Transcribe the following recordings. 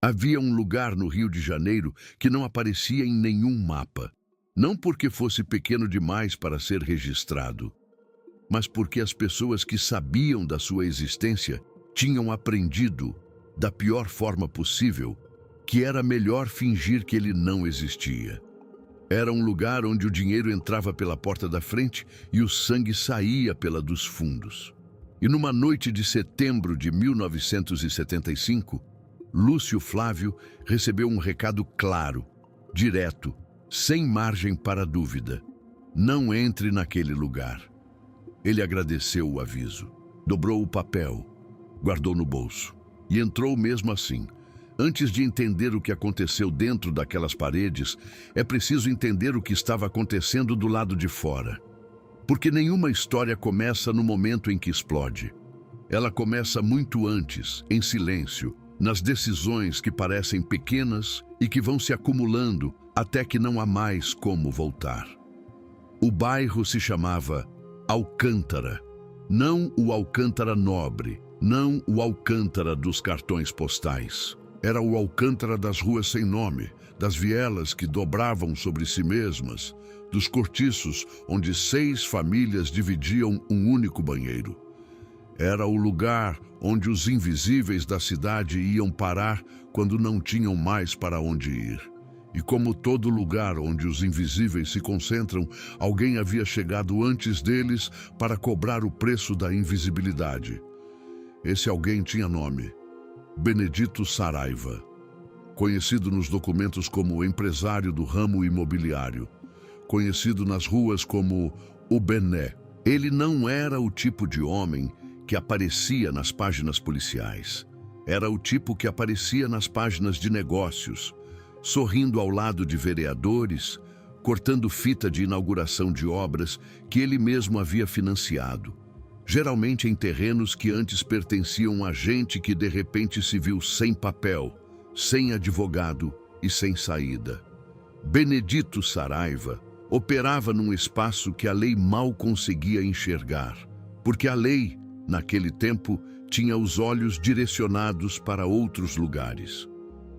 Havia um lugar no Rio de Janeiro que não aparecia em nenhum mapa. Não porque fosse pequeno demais para ser registrado, mas porque as pessoas que sabiam da sua existência tinham aprendido, da pior forma possível, que era melhor fingir que ele não existia. Era um lugar onde o dinheiro entrava pela porta da frente e o sangue saía pela dos fundos. E numa noite de setembro de 1975, Lúcio Flávio recebeu um recado claro, direto, sem margem para dúvida. Não entre naquele lugar. Ele agradeceu o aviso, dobrou o papel, guardou no bolso e entrou mesmo assim. Antes de entender o que aconteceu dentro daquelas paredes, é preciso entender o que estava acontecendo do lado de fora. Porque nenhuma história começa no momento em que explode. Ela começa muito antes, em silêncio, nas decisões que parecem pequenas e que vão se acumulando até que não há mais como voltar. O bairro se chamava Alcântara. Não o Alcântara Nobre, não o Alcântara dos cartões postais. Era o Alcântara das ruas sem nome, das vielas que dobravam sobre si mesmas, dos cortiços onde 6 famílias dividiam um único banheiro. Era o lugar onde os invisíveis da cidade iam parar quando não tinham mais para onde ir. E como todo lugar onde os invisíveis se concentram, alguém havia chegado antes deles para cobrar o preço da invisibilidade. Esse alguém tinha nome: Benedito Saraiva, conhecido nos documentos como empresário do ramo imobiliário, conhecido nas ruas como o Bené. Ele não era o tipo de homem que aparecia nas páginas policiais. Era o tipo que aparecia nas páginas de negócios, sorrindo ao lado de vereadores, cortando fita de inauguração de obras que ele mesmo havia financiado, geralmente em terrenos que antes pertenciam a gente que de repente se viu sem papel, sem advogado e sem saída. Benedito Saraiva operava num espaço que a lei mal conseguia enxergar, porque a lei, naquele tempo, tinha os olhos direcionados para outros lugares,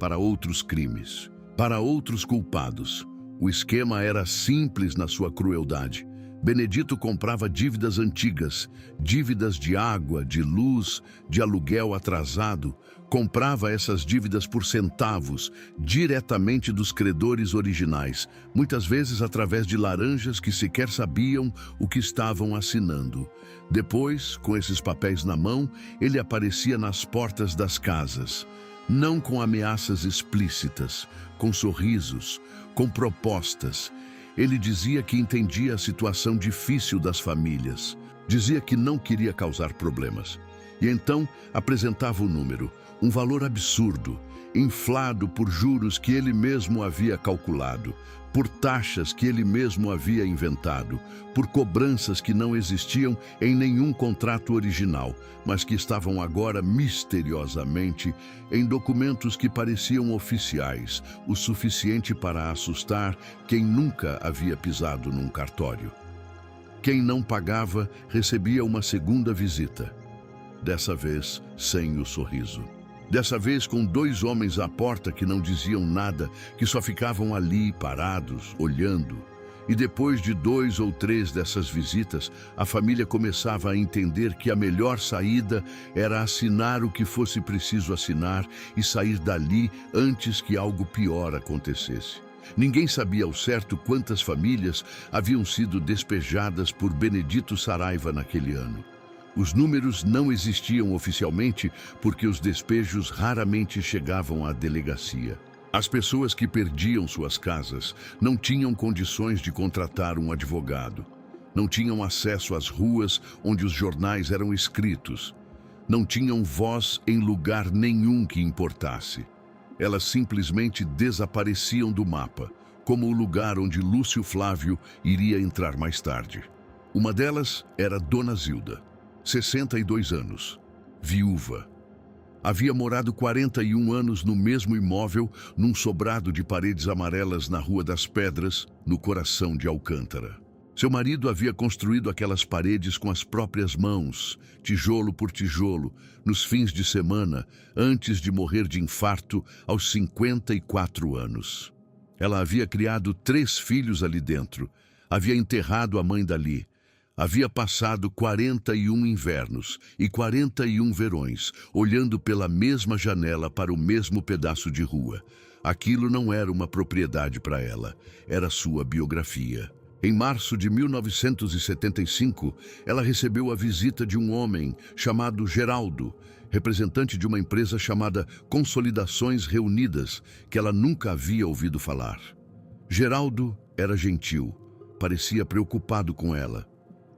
para outros crimes, para outros culpados. O esquema era simples na sua crueldade. Benedito comprava dívidas antigas, dívidas de água, de luz, de aluguel atrasado. Comprava essas dívidas por centavos, diretamente dos credores originais, muitas vezes através de laranjas que sequer sabiam o que estavam assinando. Depois, com esses papéis na mão, ele aparecia nas portas das casas, não com ameaças explícitas, com sorrisos, com propostas. Ele dizia que entendia a situação difícil das famílias, dizia que não queria causar problemas. E então apresentava o número, um valor absurdo, inflado por juros que ele mesmo havia calculado, por taxas que ele mesmo havia inventado, por cobranças que não existiam em nenhum contrato original, mas que estavam agora misteriosamente em documentos que pareciam oficiais, o suficiente para assustar quem nunca havia pisado num cartório. Quem não pagava recebia uma segunda visita, dessa vez sem o sorriso. Dessa vez com 2 homens à porta que não diziam nada, que só ficavam ali parados, olhando. E depois de 2 ou 3 dessas visitas, a família começava a entender que a melhor saída era assinar o que fosse preciso assinar e sair dali antes que algo pior acontecesse. Ninguém sabia ao certo quantas famílias haviam sido despejadas por Benedito Saraiva naquele ano. Os números não existiam oficialmente porque os despejos raramente chegavam à delegacia. As pessoas que perdiam suas casas não tinham condições de contratar um advogado. Não tinham acesso às ruas onde os jornais eram escritos. Não tinham voz em lugar nenhum que importasse. Elas simplesmente desapareciam do mapa, como o lugar onde Lúcio Flávio iria entrar mais tarde. Uma delas era Dona Zilda, 62 anos, viúva. Havia morado 41 anos no mesmo imóvel, num sobrado de paredes amarelas na Rua das Pedras, no coração de Alcântara. Seu marido havia construído aquelas paredes com as próprias mãos, tijolo por tijolo, nos fins de semana, antes de morrer de infarto aos 54 anos. Ela havia criado 3 filhos ali dentro, havia enterrado a mãe dali, havia passado 41 invernos e 41 verões, olhando pela mesma janela para o mesmo pedaço de rua. Aquilo não era uma propriedade para ela, era sua biografia. Em março de 1975, ela recebeu a visita de um homem chamado Geraldo, representante de uma empresa chamada Consolidações Reunidas, que ela nunca havia ouvido falar. Geraldo era gentil, parecia preocupado com ela.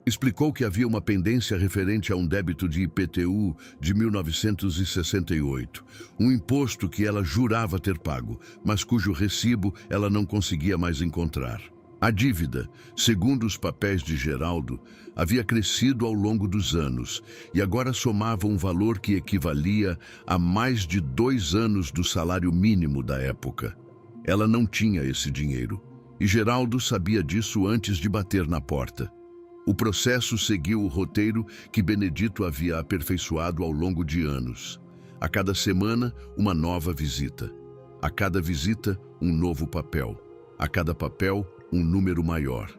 Explicou que havia uma pendência referente a um débito de IPTU de 1968, um imposto que ela jurava ter pago, mas cujo recibo ela não conseguia mais encontrar. A dívida, segundo os papéis de Geraldo, havia crescido ao longo dos anos e agora somava um valor que equivalia a mais de 2 anos do salário mínimo da época. Ela não tinha esse dinheiro e Geraldo sabia disso antes de bater na porta. O processo seguiu o roteiro que Benedito havia aperfeiçoado ao longo de anos. A cada semana, uma nova visita. A cada visita, um novo papel. A cada papel, um número maior.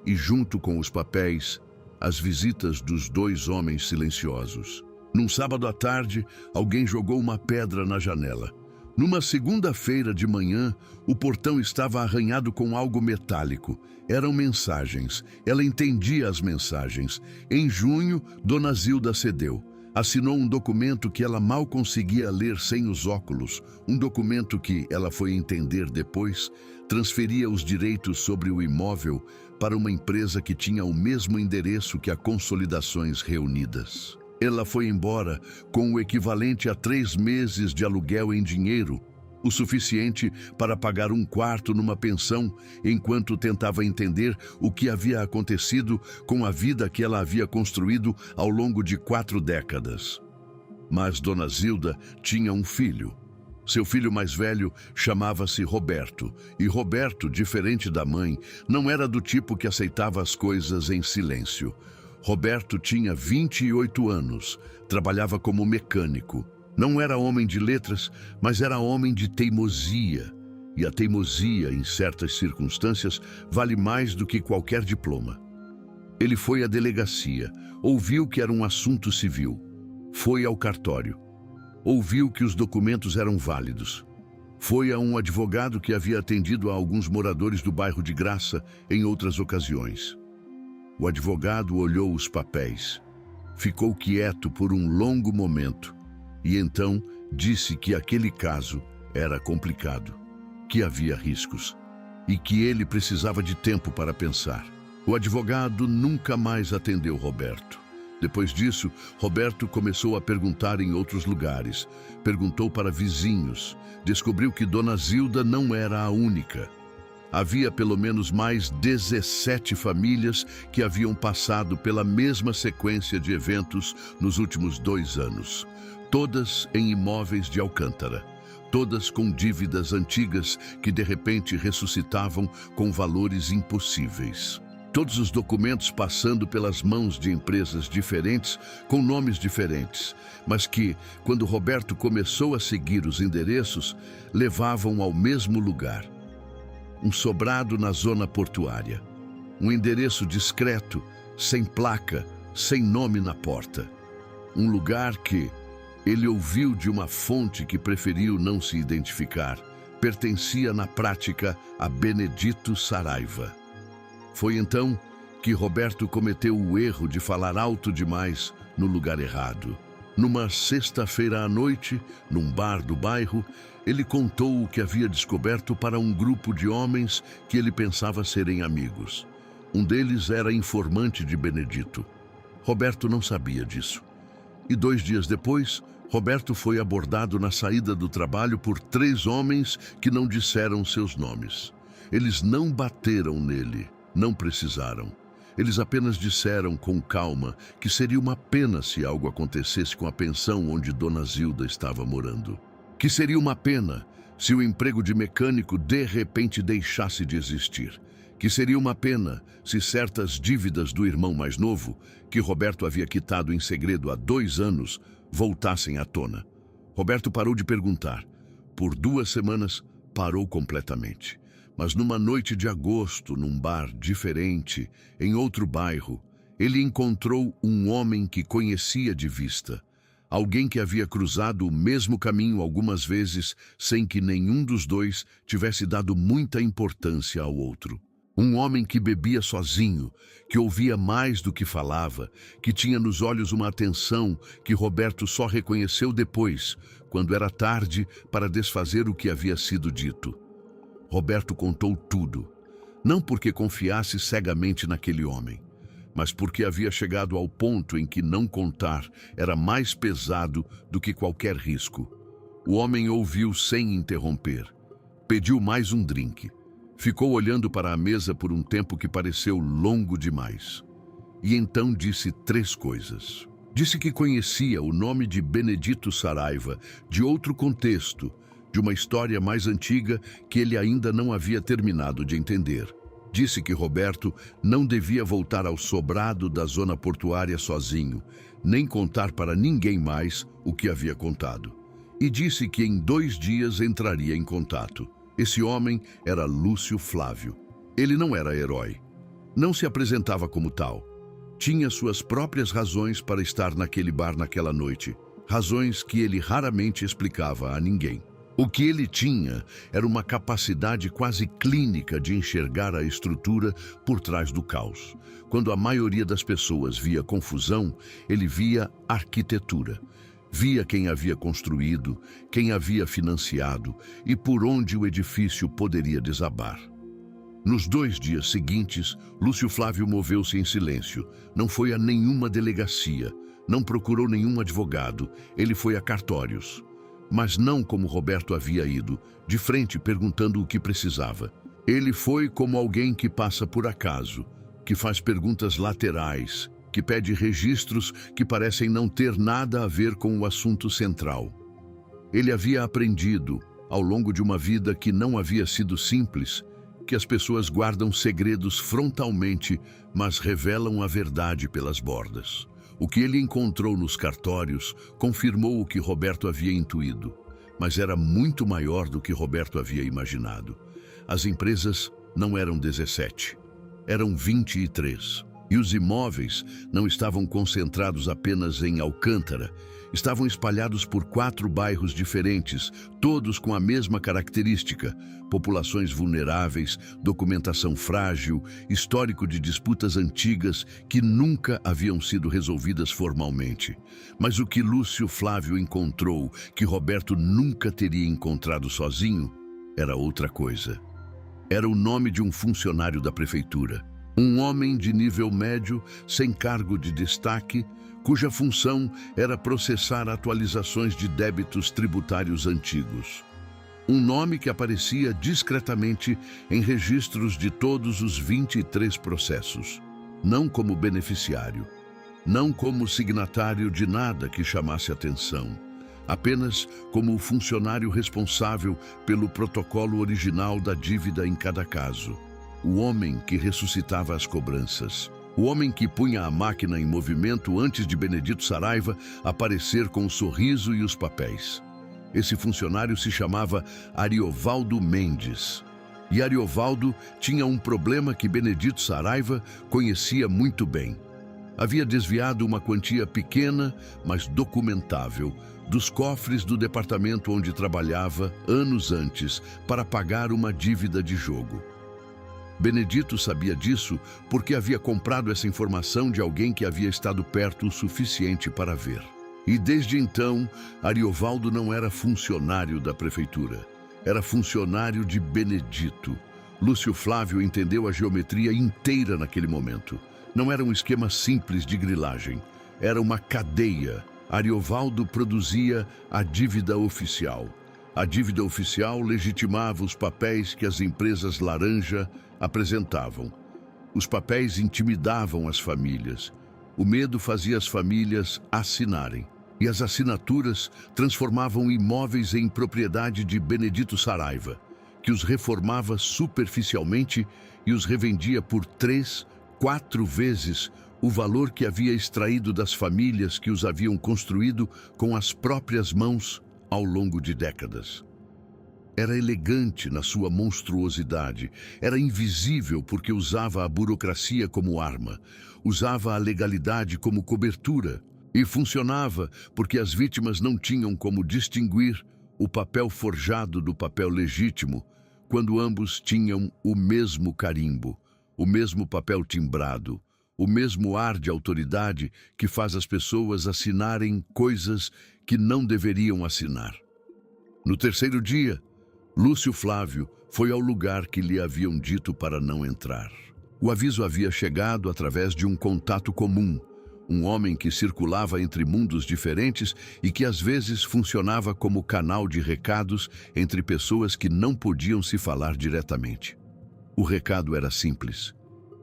E junto com os papéis, as visitas dos 2 homens silenciosos. Num sábado à tarde, alguém jogou uma pedra na janela. Numa segunda-feira de manhã, o portão estava arranhado com algo metálico. Eram mensagens. Ela entendia as mensagens. Em junho, Dona Zilda cedeu. Assinou um documento que ela mal conseguia ler sem os óculos. Um documento que, ela foi entender depois, transferia os direitos sobre o imóvel para uma empresa que tinha o mesmo endereço que a Consolidações Reunidas. Ela foi embora com o equivalente a 3 meses de aluguel em dinheiro, o suficiente para pagar um quarto numa pensão, enquanto tentava entender o que havia acontecido com a vida que ela havia construído ao longo de 4 décadas. Mas Dona Zilda tinha um filho. Seu filho mais velho chamava-se Roberto, e Roberto, diferente da mãe, não era do tipo que aceitava as coisas em silêncio. Roberto tinha 28 anos, trabalhava como mecânico. Não era homem de letras, mas era homem de teimosia. E a teimosia, em certas circunstâncias, vale mais do que qualquer diploma. Ele foi à delegacia, ouviu que era um assunto civil. Foi ao cartório. Ouviu que os documentos eram válidos. Foi a um advogado que havia atendido a alguns moradores do bairro de Graça em outras ocasiões. O advogado olhou os papéis, ficou quieto por um longo momento e então disse que aquele caso era complicado, que havia riscos e que ele precisava de tempo para pensar. O advogado nunca mais atendeu Roberto. Depois disso, Roberto começou a perguntar em outros lugares. Perguntou para vizinhos. Descobriu que Dona Zilda não era a única. Havia pelo menos mais 17 famílias que haviam passado pela mesma sequência de eventos nos últimos 2 anos. Todas em imóveis de Alcântara. Todas com dívidas antigas que de repente ressuscitavam com valores impossíveis. Todos os documentos passando pelas mãos de empresas diferentes, com nomes diferentes, mas que, quando Roberto começou a seguir os endereços, levavam ao mesmo lugar. Um sobrado na zona portuária. Um endereço discreto, sem placa, sem nome na porta. Um lugar que ele ouviu de uma fonte que preferiu não se identificar. Pertencia na prática a Benedito Saraiva. Foi então que Roberto cometeu o erro de falar alto demais no lugar errado. Numa sexta-feira à noite, num bar do bairro, ele contou o que havia descoberto para um grupo de homens que ele pensava serem amigos. Um deles era informante de Benedito. Roberto não sabia disso. E 2 dias depois, Roberto foi abordado na saída do trabalho por 3 homens que não disseram seus nomes. Eles não bateram nele. Não precisaram. Eles apenas disseram com calma que seria uma pena se algo acontecesse com a pensão onde Dona Zilda estava morando. Que seria uma pena se o emprego de mecânico de repente deixasse de existir. que seria uma pena se certas dívidas do irmão mais novo, que Roberto havia quitado em segredo há 2 anos, voltassem à tona. Roberto parou de perguntar. Por 2 semanas, parou completamente. Mas numa noite de agosto, num bar diferente, em outro bairro, ele encontrou um homem que conhecia de vista. Alguém que havia cruzado o mesmo caminho algumas vezes, sem que nenhum dos dois tivesse dado muita importância ao outro. Um homem que bebia sozinho, que ouvia mais do que falava, que tinha nos olhos uma atenção que Roberto só reconheceu depois, quando era tarde para desfazer o que havia sido dito. Roberto contou tudo, não porque confiasse cegamente naquele homem, mas porque havia chegado ao ponto em que não contar era mais pesado do que qualquer risco. O homem ouviu sem interromper. Pediu mais um drink. Ficou olhando para a mesa por um tempo que pareceu longo demais. E então disse 3 coisas. Disse que conhecia o nome de Benedito Saraiva de outro contexto, de uma história mais antiga que ele ainda não havia terminado de entender. Disse que Roberto não devia voltar ao sobrado da zona portuária sozinho, nem contar para ninguém mais o que havia contado. E disse que em 2 dias entraria em contato. Esse homem era Lúcio Flávio. Ele não era herói. Não se apresentava como tal. Tinha suas próprias razões para estar naquele bar naquela noite. Razões que ele raramente explicava a ninguém. O que ele tinha era uma capacidade quase clínica de enxergar a estrutura por trás do caos. Quando a maioria das pessoas via confusão, ele via arquitetura. Via quem havia construído, quem havia financiado e por onde o edifício poderia desabar. Nos 2 dias seguintes, Lúcio Flávio moveu-se em silêncio. Não foi a nenhuma delegacia, não procurou nenhum advogado, ele foi a cartórios. Mas não como Roberto havia ido, de frente perguntando o que precisava. Ele foi como alguém que passa por acaso, que faz perguntas laterais, que pede registros que parecem não ter nada a ver com o assunto central. Ele havia aprendido, ao longo de uma vida que não havia sido simples, que as pessoas guardam segredos frontalmente, mas revelam a verdade pelas bordas. O que ele encontrou nos cartórios confirmou o que Roberto havia intuído, mas era muito maior do que Roberto havia imaginado. As empresas não eram 17, eram 23. E os imóveis não estavam concentrados apenas em Alcântara, estavam espalhados por 4 bairros diferentes, todos com a mesma característica: populações vulneráveis, documentação frágil, histórico de disputas antigas que nunca haviam sido resolvidas formalmente. Mas o que Lúcio Flávio encontrou, que Roberto nunca teria encontrado sozinho, era outra coisa. Era o nome de um funcionário da prefeitura. Um homem de nível médio, sem cargo de destaque, cuja função era processar atualizações de débitos tributários antigos. Um nome que aparecia discretamente em registros de todos os 23 processos, não como beneficiário, não como signatário de nada que chamasse atenção, apenas como o funcionário responsável pelo protocolo original da dívida em cada caso. O homem que ressuscitava as cobranças. O homem que punha a máquina em movimento antes de Benedito Saraiva aparecer com o sorriso e os papéis. Esse funcionário se chamava Ariovaldo Mendes. E Ariovaldo tinha um problema que Benedito Saraiva conhecia muito bem. Havia desviado uma quantia pequena, mas documentável, dos cofres do departamento onde trabalhava anos antes para pagar uma dívida de jogo. Benedito sabia disso porque havia comprado essa informação de alguém que havia estado perto o suficiente para ver. E desde então, Ariovaldo não era funcionário da prefeitura. Era funcionário de Benedito. Lúcio Flávio entendeu a geometria inteira naquele momento. Não era um esquema simples de grilagem. Era uma cadeia. Ariovaldo produzia a dívida oficial. A dívida oficial legitimava os papéis que as empresas laranja apresentavam. Os papéis intimidavam as famílias. O medo fazia as famílias assinarem. E as assinaturas transformavam imóveis em propriedade de Benedito Saraiva, que os reformava superficialmente e os revendia por 3, 4 vezes o valor que havia extraído das famílias que os haviam construído com as próprias mãos ao longo de décadas. Era elegante na sua monstruosidade, era invisível porque usava a burocracia como arma, usava a legalidade como cobertura e funcionava porque as vítimas não tinham como distinguir o papel forjado do papel legítimo quando ambos tinham o mesmo carimbo, o mesmo papel timbrado, o mesmo ar de autoridade que faz as pessoas assinarem coisas que não deveriam assinar. No terceiro dia, Lúcio Flávio foi ao lugar que lhe haviam dito para não entrar. O aviso havia chegado através de um contato comum, um homem que circulava entre mundos diferentes e que às vezes funcionava como canal de recados entre pessoas que não podiam se falar diretamente. O recado era simples.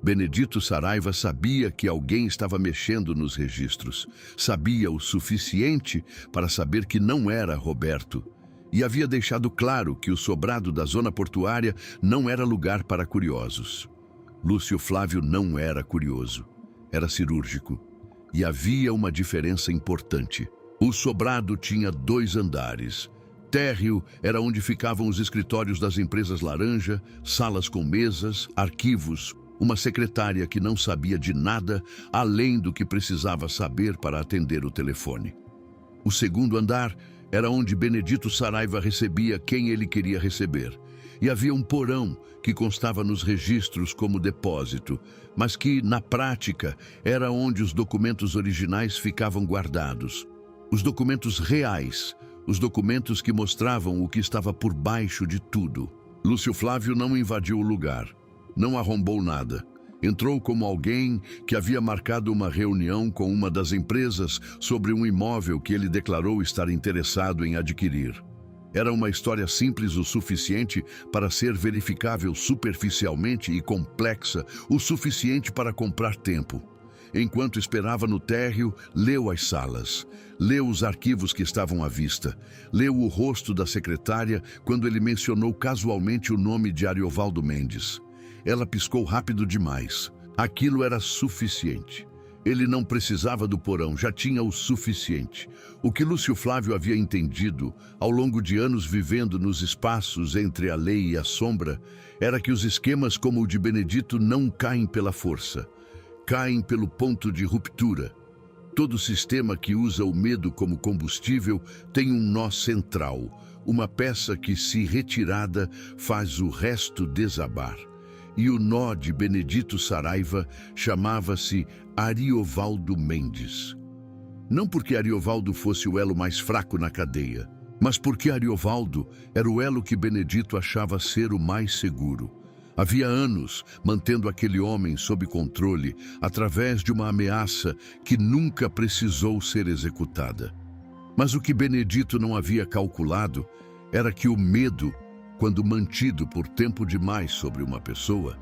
Benedito Saraiva sabia que alguém estava mexendo nos registros, sabia o suficiente para saber que não era Roberto, e havia deixado claro que o sobrado da zona portuária não era lugar para curiosos. Lúcio Flávio não era curioso, era cirúrgico, e havia uma diferença importante. O sobrado tinha 2 andares. Térreo era onde ficavam os escritórios das empresas laranja, salas com mesas, arquivos, uma secretária que não sabia de nada além do que precisava saber para atender o telefone. O segundo andar era onde Benedito Saraiva recebia quem ele queria receber. E havia um porão que constava nos registros como depósito, mas que, na prática, era onde os documentos originais ficavam guardados. Os documentos reais, os documentos que mostravam o que estava por baixo de tudo. Lúcio Flávio não invadiu o lugar, não arrombou nada. Entrou como alguém que havia marcado uma reunião com uma das empresas sobre um imóvel que ele declarou estar interessado em adquirir. Era uma história simples o suficiente para ser verificável superficialmente e complexa o suficiente para comprar tempo. Enquanto esperava no térreo, leu as salas, leu os arquivos que estavam à vista, leu o rosto da secretária quando ele mencionou casualmente o nome de Ariovaldo Mendes. Ela piscou rápido demais. Aquilo era suficiente. Ele não precisava do porão, já tinha o suficiente. O que Lúcio Flávio havia entendido, ao longo de anos vivendo nos espaços entre a lei e a sombra, era que os esquemas como o de Benedito não caem pela força, caem pelo ponto de ruptura. Todo sistema que usa o medo como combustível tem um nó central, uma peça que, se retirada, faz o resto desabar. E o nó de Benedito Saraiva chamava-se Ariovaldo Mendes. Não porque Ariovaldo fosse o elo mais fraco na cadeia, mas porque Ariovaldo era o elo que Benedito achava ser o mais seguro. Havia anos mantendo aquele homem sob controle através de uma ameaça que nunca precisou ser executada. Mas o que Benedito não havia calculado era que o medo, quando mantido por tempo demais sobre uma pessoa,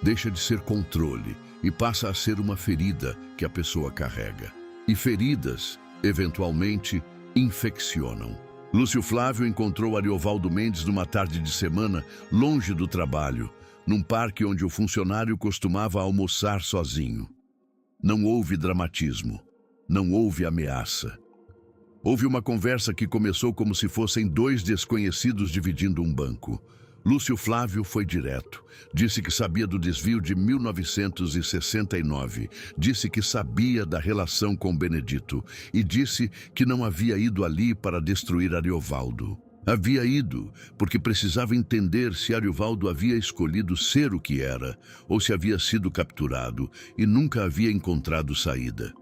deixa de ser controle e passa a ser uma ferida que a pessoa carrega. E feridas, eventualmente, infeccionam. Lúcio Flávio encontrou Ariovaldo Mendes numa tarde de semana, longe do trabalho, num parque onde o funcionário costumava almoçar sozinho. Não houve dramatismo, não houve ameaça. Houve uma conversa que começou como se fossem 2 desconhecidos dividindo um banco. Lúcio Flávio foi direto. Disse que sabia do desvio de 1969. Disse que sabia da relação com Benedito. E disse que não havia ido ali para destruir Ariovaldo. Havia ido porque precisava entender se Ariovaldo havia escolhido ser o que era, ou se havia sido capturado e nunca havia encontrado saída.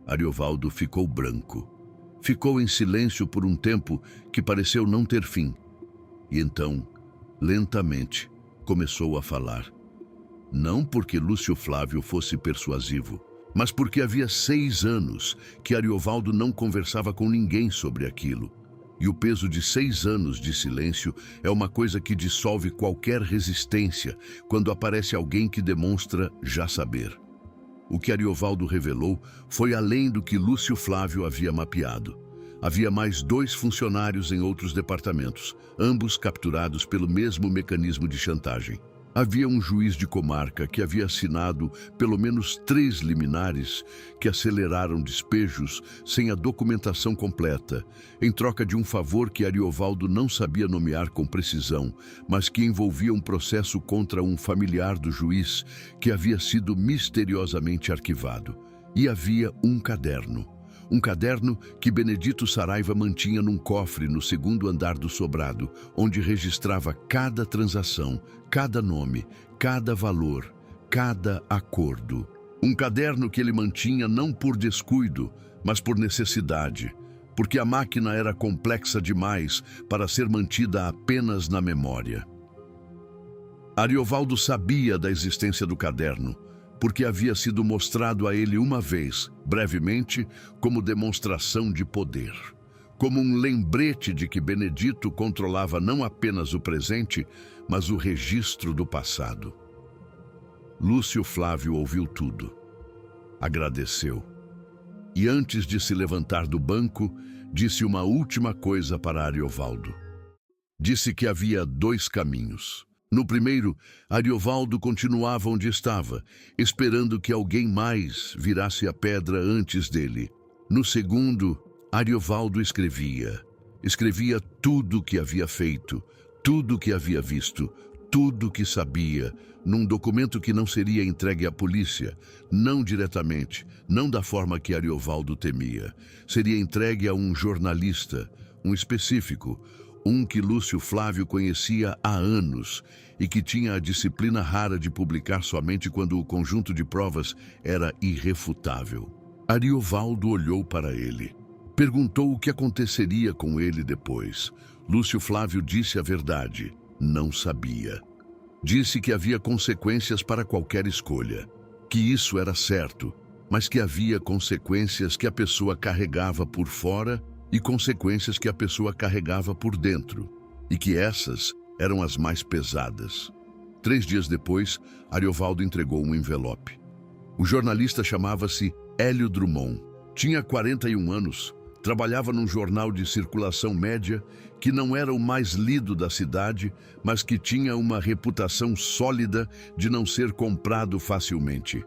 Ariovaldo ficou branco. Ficou em silêncio por um tempo que pareceu não ter fim. E então, lentamente, começou a falar. Não porque Lúcio Flávio fosse persuasivo, mas porque havia 6 anos que Ariovaldo não conversava com ninguém sobre aquilo. E o peso de 6 anos de silêncio é uma coisa que dissolve qualquer resistência quando aparece alguém que demonstra já saber. O que Ariovaldo revelou foi além do que Lúcio Flávio havia mapeado. Havia mais 2 funcionários em outros departamentos, ambos capturados pelo mesmo mecanismo de chantagem. Havia um juiz de comarca que havia assinado pelo menos 3 liminares que aceleraram despejos sem a documentação completa, em troca de um favor que Ariovaldo não sabia nomear com precisão, mas que envolvia um processo contra um familiar do juiz que havia sido misteriosamente arquivado. E havia um caderno. Um caderno que Benedito Saraiva mantinha num cofre no 2º andar do sobrado, onde registrava cada transação, cada nome, cada valor, cada acordo. Um caderno que ele mantinha não por descuido, mas por necessidade, porque a máquina era complexa demais para ser mantida apenas na memória. Ariovaldo sabia da existência do caderno, porque havia sido mostrado a ele uma vez, brevemente, como demonstração de poder. Como um lembrete de que Benedito controlava não apenas o presente, mas o registro do passado. Lúcio Flávio ouviu tudo. Agradeceu. E antes de se levantar do banco, disse uma última coisa para Ariovaldo. Disse que havia 2 caminhos. No primeiro, Ariovaldo continuava onde estava, esperando que alguém mais virasse a pedra antes dele. No segundo, Ariovaldo escrevia. Escrevia tudo o que havia feito, tudo o que havia visto, tudo o que sabia, num documento que não seria entregue à polícia, não diretamente, não da forma que Ariovaldo temia. Seria entregue a um jornalista, um específico, um que Lúcio Flávio conhecia há anos e que tinha a disciplina rara de publicar somente quando o conjunto de provas era irrefutável. Ariovaldo olhou para ele. Perguntou o que aconteceria com ele depois. Lúcio Flávio disse a verdade. Não sabia. Disse que havia consequências para qualquer escolha, que isso era certo, mas que havia consequências que a pessoa carregava por fora e consequências que a pessoa carregava por dentro, e que essas eram as mais pesadas. 3 dias depois, Ariovaldo entregou um envelope. O jornalista chamava-se Hélio Drummond. Tinha 41 anos, trabalhava num jornal de circulação média que não era o mais lido da cidade, mas que tinha uma reputação sólida de não ser comprado facilmente.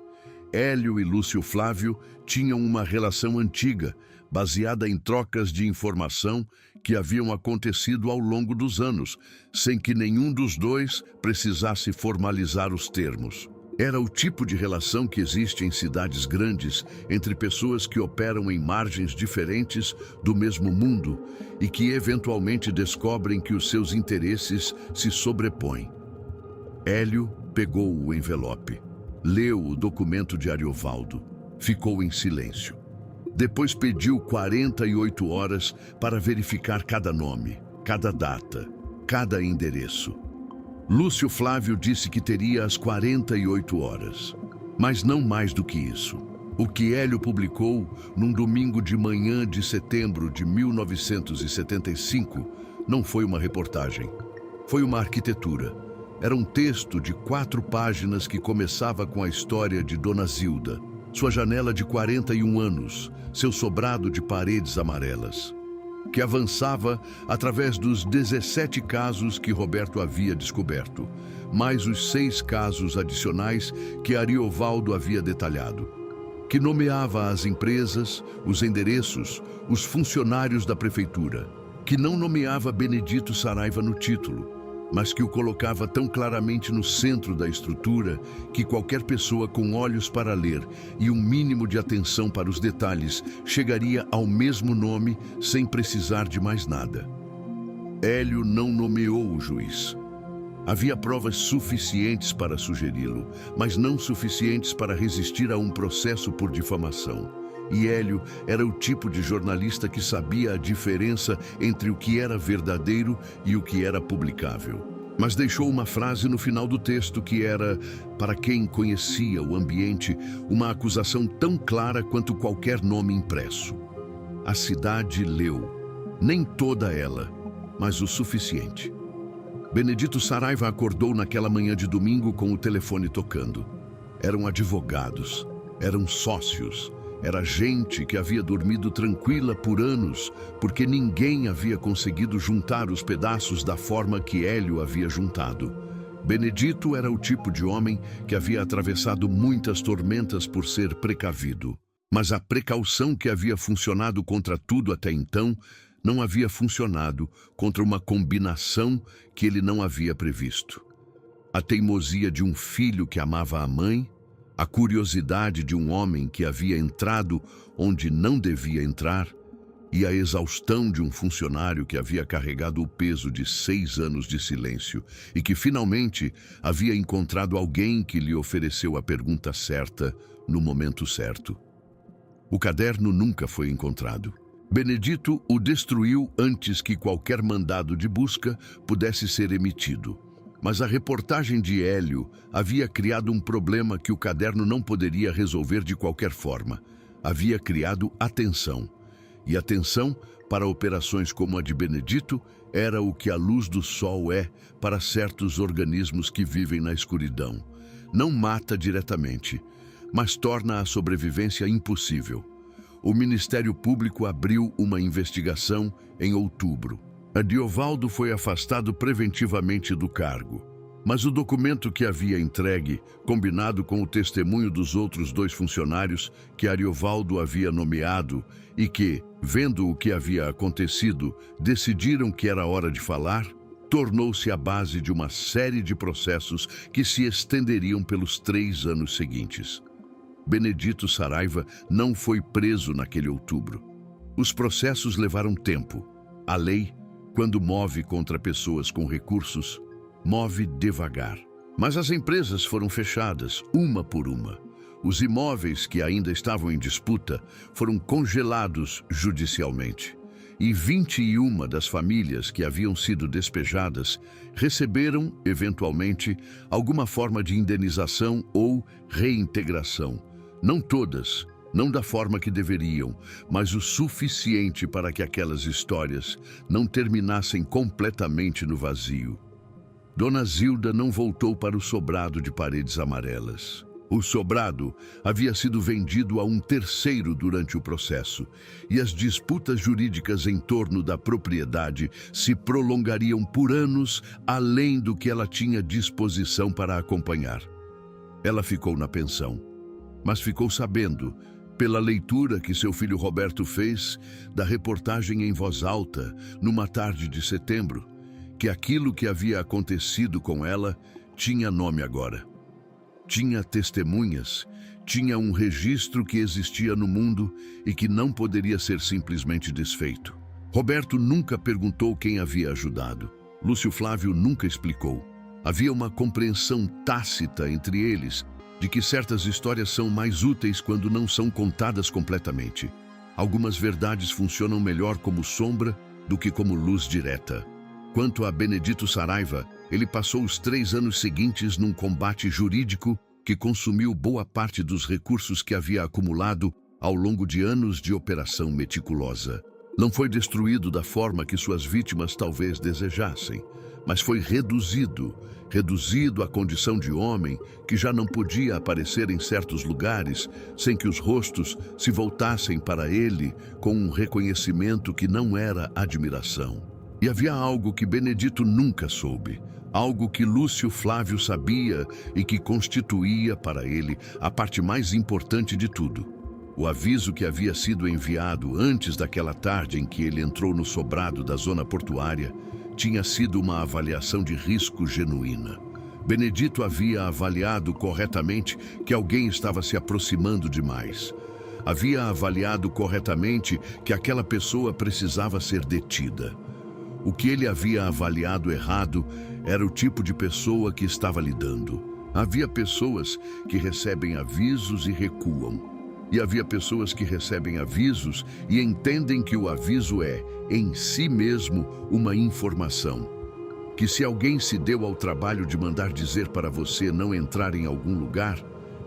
Hélio e Lúcio Flávio tinham uma relação antiga, baseada em trocas de informação que haviam acontecido ao longo dos anos, sem que nenhum dos dois precisasse formalizar os termos. Era o tipo de relação que existe em cidades grandes entre pessoas que operam em margens diferentes do mesmo mundo e que eventualmente descobrem que os seus interesses se sobrepõem. Hélio pegou o envelope, leu o documento de Ariovaldo, ficou em silêncio. Depois pediu 48 horas para verificar cada nome, cada data, cada endereço. Lúcio Flávio disse que teria as 48 horas, mas não mais do que isso. O que Hélio publicou num domingo de manhã de setembro de 1975 não foi uma reportagem, foi uma arquitetura. Era um texto de 4 páginas que começava com a história de Dona Zilda, sua janela de 41 anos, seu sobrado de paredes amarelas, que avançava através dos 17 casos que Roberto havia descoberto, mais os 6 casos adicionais que Ariovaldo havia detalhado, que nomeava as empresas, os endereços, os funcionários da prefeitura, que não nomeava Benedito Saraiva no título, mas que o colocava tão claramente no centro da estrutura que qualquer pessoa com olhos para ler e um mínimo de atenção para os detalhes chegaria ao mesmo nome sem precisar de mais nada. Hélio não nomeou o juiz. Havia provas suficientes para sugeri-lo, mas não suficientes para resistir a um processo por difamação. E Hélio era o tipo de jornalista que sabia a diferença entre o que era verdadeiro e o que era publicável. Mas deixou uma frase no final do texto que era, para quem conhecia o ambiente, uma acusação tão clara quanto qualquer nome impresso. A cidade leu, nem toda ela, mas o suficiente. Benedito Saraiva acordou naquela manhã de domingo com o telefone tocando. Eram advogados, eram sócios, Era gente que havia dormido tranquila por anos, porque ninguém havia conseguido juntar os pedaços da forma que Hélio havia juntado. Benedito era o tipo de homem que havia atravessado muitas tormentas por ser precavido. Mas a precaução que havia funcionado contra tudo até então não havia funcionado contra uma combinação que ele não havia previsto. A teimosia de um filho que amava a mãe, a curiosidade de um homem que havia entrado onde não devia entrar e a exaustão de um funcionário que havia carregado o peso de 6 anos de silêncio e que finalmente havia encontrado alguém que lhe ofereceu a pergunta certa no momento certo. O caderno nunca foi encontrado. Benedito o destruiu antes que qualquer mandado de busca pudesse ser emitido. Mas a reportagem de Hélio havia criado um problema que o caderno não poderia resolver de qualquer forma. Havia criado atenção. E atenção, para operações como a de Benedito, era o que a luz do sol é para certos organismos que vivem na escuridão. Não mata diretamente, mas torna a sobrevivência impossível. O Ministério Público abriu uma investigação em outubro. Ariovaldo foi afastado preventivamente do cargo. Mas o documento que havia entregue, combinado com o testemunho dos outros 2 funcionários que Ariovaldo havia nomeado e que, vendo o que havia acontecido, decidiram que era hora de falar, tornou-se a base de uma série de processos que se estenderiam pelos 3 anos seguintes. Benedito Saraiva não foi preso naquele outubro. Os processos levaram tempo. A lei, quando move contra pessoas com recursos, move devagar. Mas as empresas foram fechadas, uma por uma. Os imóveis que ainda estavam em disputa foram congelados judicialmente. E 21 das famílias que haviam sido despejadas receberam, eventualmente, alguma forma de indenização ou reintegração. Não todas, não da forma que deveriam, mas o suficiente para que aquelas histórias não terminassem completamente no vazio. Dona Zilda não voltou para o sobrado de paredes amarelas. O sobrado havia sido vendido a um terceiro durante o processo, e as disputas jurídicas em torno da propriedade se prolongariam por anos além do que ela tinha disposição para acompanhar. Ela ficou na pensão, mas ficou sabendo, pela leitura que seu filho Roberto fez da reportagem em voz alta, numa tarde de setembro, que aquilo que havia acontecido com ela tinha nome agora. Tinha testemunhas, tinha um registro que existia no mundo e que não poderia ser simplesmente desfeito. Roberto nunca perguntou quem havia ajudado. Lúcio Flávio nunca explicou. Havia uma compreensão tácita entre eles de que certas histórias são mais úteis quando não são contadas completamente. Algumas verdades funcionam melhor como sombra do que como luz direta. Quanto a Benedito Saraiva, ele passou os 3 anos seguintes num combate jurídico que consumiu boa parte dos recursos que havia acumulado ao longo de anos de operação meticulosa. Não foi destruído da forma que suas vítimas talvez desejassem, mas foi reduzido à condição de homem que já não podia aparecer em certos lugares sem que os rostos se voltassem para ele com um reconhecimento que não era admiração. E havia algo que Benedito nunca soube, algo que Lúcio Flávio sabia e que constituía para ele a parte mais importante de tudo. O aviso que havia sido enviado antes daquela tarde em que ele entrou no sobrado da zona portuária tinha sido uma avaliação de risco genuína. Benedito havia avaliado corretamente que alguém estava se aproximando demais. Havia avaliado corretamente que aquela pessoa precisava ser detida. O que ele havia avaliado errado era o tipo de pessoa que estava lidando. Havia pessoas que recebem avisos e recuam. E havia pessoas que recebem avisos e entendem que o aviso é, em si mesmo, uma informação. Que se alguém se deu ao trabalho de mandar dizer para você não entrar em algum lugar,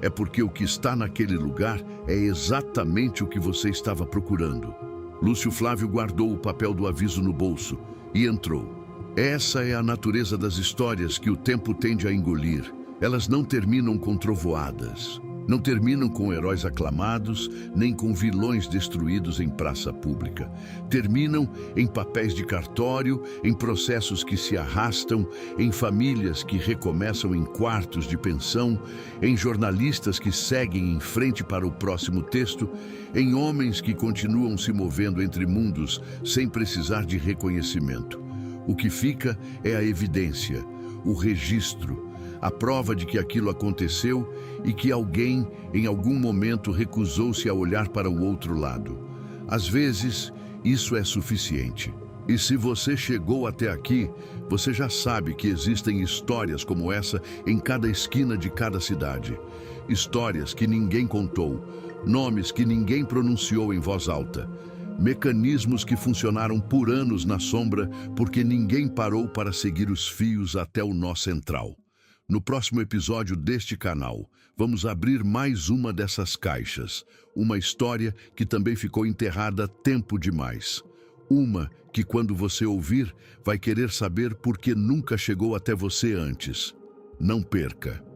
é porque o que está naquele lugar é exatamente o que você estava procurando. Lúcio Flávio guardou o papel do aviso no bolso e entrou. Essa é a natureza das histórias que o tempo tende a engolir. Elas não terminam com trovoadas. Não terminam com heróis aclamados, nem com vilões destruídos em praça pública. Terminam em papéis de cartório, em processos que se arrastam, em famílias que recomeçam em quartos de pensão, em jornalistas que seguem em frente para o próximo texto, em homens que continuam se movendo entre mundos sem precisar de reconhecimento. O que fica é a evidência, o registro, a prova de que aquilo aconteceu e que alguém, em algum momento, recusou-se a olhar para o outro lado. Às vezes, isso é suficiente. E se você chegou até aqui, você já sabe que existem histórias como essa em cada esquina de cada cidade. Histórias que ninguém contou, nomes que ninguém pronunciou em voz alta. Mecanismos que funcionaram por anos na sombra porque ninguém parou para seguir os fios até o nó central. No próximo episódio deste canal, vamos abrir mais uma dessas caixas. Uma história que também ficou enterrada tempo demais. Uma que, quando você ouvir, vai querer saber por que nunca chegou até você antes. Não perca!